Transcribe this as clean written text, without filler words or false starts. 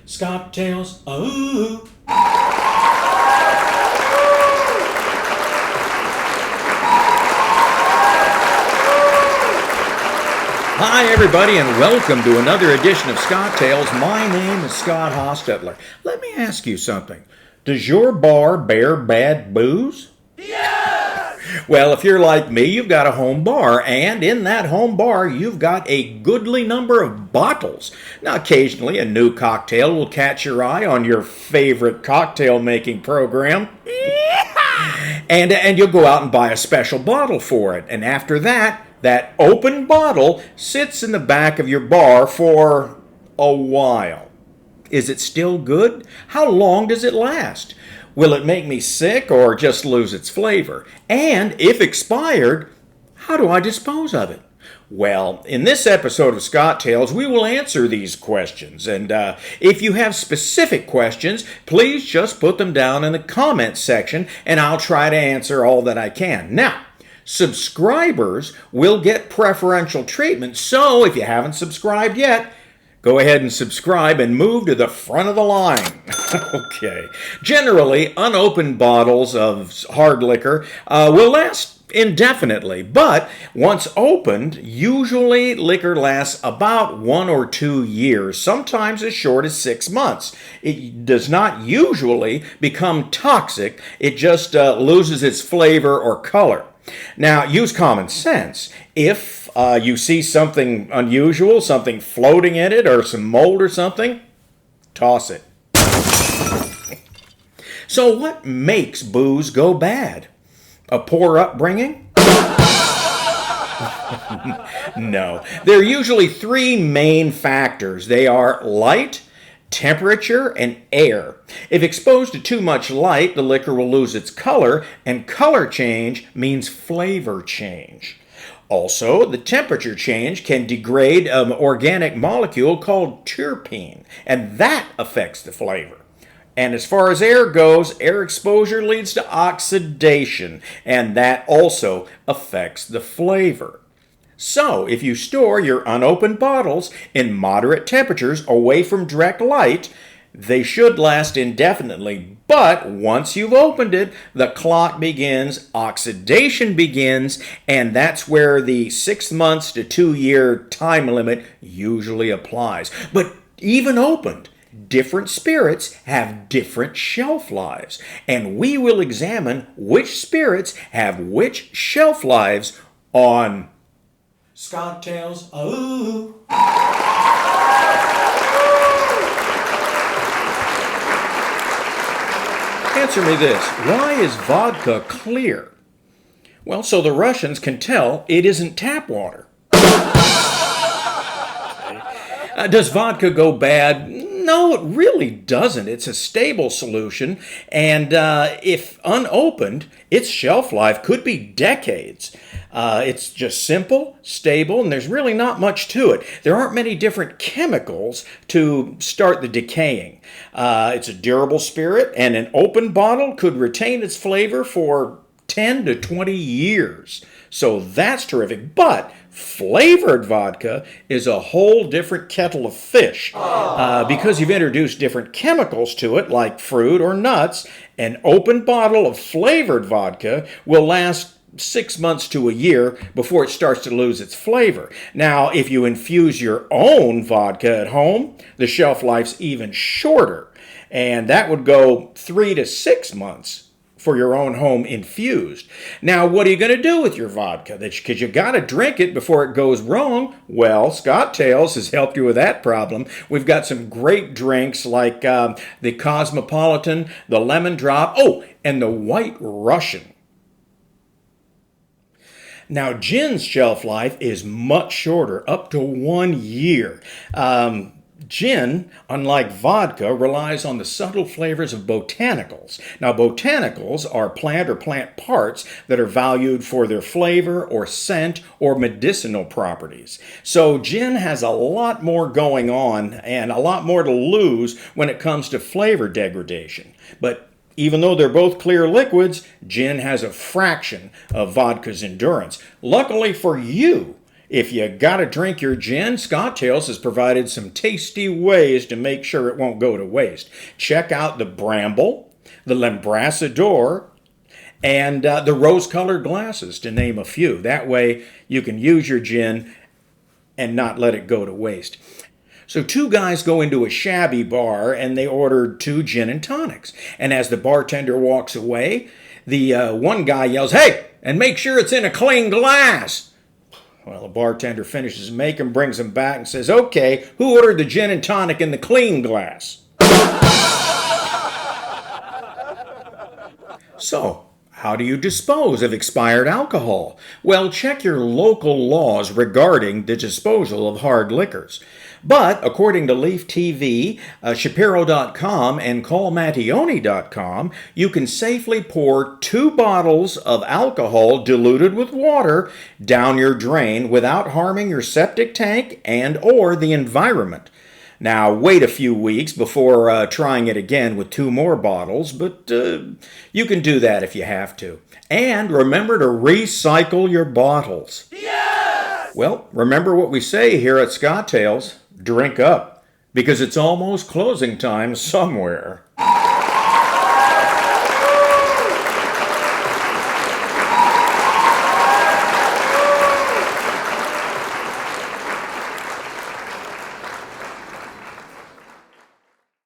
Scottails, ooh. Hi, everybody, and welcome to another edition of Scottails. My name is Scott Hostetler. Let me ask you something. Does your bar bear bad booze? Well, if you're like me, you've got a home bar, and in that home bar, you've got a goodly number of bottles. Now, occasionally, a new cocktail will catch your eye on your favorite cocktail making program. And you'll go out and buy a special bottle for it. And after that, that open bottle sits in the back of your bar for a while. Is it still good? How long does it last? Will it make me sick or just lose its flavor? And if expired, how do I dispose of it? Well, in this episode of Scottails, we will answer these questions. And if you have specific questions, please just put them down in the comments section, and I'll try to answer all that I can. Now, subscribers will get preferential treatment, so if you haven't subscribed yet, go ahead and subscribe and move to the front of the line. Okay. Generally, unopened bottles of hard liquor will last indefinitely, but once opened, usually liquor lasts about 1 or 2 years, sometimes as short as 6 months. It does not usually become toxic, it just loses its flavor or color. Now, use common sense. If you see something unusual, something floating in it, or some mold or something, toss it. So what makes booze go bad? A poor upbringing? No. There are usually 3 main factors. They are light, temperature, and air. If exposed to too much light, the liquor will lose its color, and color change means flavor change. Also, the temperature change can degrade an organic molecule called terpene, and that affects the flavor. And as far as air goes, air exposure leads to oxidation, and that also affects the flavor. So, if you store your unopened bottles in moderate temperatures away from direct light, they should last indefinitely. But once you've opened it, the clock begins, oxidation begins, and that's where the 6 months to 2 year time limit usually applies. But even opened, different spirits have different shelf lives, and we will examine which spirits have which shelf lives on Scottails. Ooh. Answer me this. Why is vodka clear? Well, so the Russians can tell it isn't tap water. Does vodka go bad? No, it really doesn't. It's a stable solution, and if unopened, its shelf life could be decades. It's just simple, stable, and there's really not much to it. There aren't many different chemicals to start the decaying. It's a durable spirit, and an open bottle could retain its flavor for 10 to 20 years. So that's terrific. But flavored vodka is a whole different kettle of fish. Because you've introduced different chemicals to it, like fruit or nuts, an open bottle of flavored vodka will last 6 months to a year before it starts to lose its flavor. Now, if you infuse your own vodka at home, the shelf life's even shorter, and that would go 3 to 6 months for your own home infused. Now, what are you going to do with your vodka? Because you got to drink it before it goes wrong. Well, Scottails has helped you with that problem. We've got some great drinks like the Cosmopolitan, the Lemon Drop, and the White Russian. Now, gin's shelf life is much shorter, up to 1 year. Gin, unlike vodka, relies on the subtle flavors of botanicals. Now, botanicals are plant or plant parts that are valued for their flavor or scent or medicinal properties. So gin has a lot more going on and a lot more to lose when it comes to flavor degradation. But even though they're both clear liquids, gin has a fraction of vodka's endurance. Luckily for you, If you gotta drink your gin, Scottails has provided some tasty ways to make sure it won't go to waste. Check out the Bramble, the L'Ambassador, and the rose-colored glasses, to name a few. That way you can use your gin and not let it go to waste. So two guys go into a shabby bar and they ordered 2 gin and tonics. And as the bartender walks away, the one guy yells, "Hey, and make sure it's in a clean glass." Well, the bartender finishes making, brings him back and says, "Okay, who ordered the gin and tonic in the clean glass?" So, how do you dispose of expired alcohol? Well, check your local laws regarding the disposal of hard liquors. But according to Leaf TV, Shapiro.com, and CallMattioni.com, you can safely pour 2 bottles of alcohol diluted with water down your drain without harming your septic tank and or the environment. Now, wait a few weeks before trying it again with 2 more bottles, but you can do that if you have to. And remember to recycle your bottles. Yes! Well, remember what we say here at Scottails, drink up, because it's almost closing time somewhere.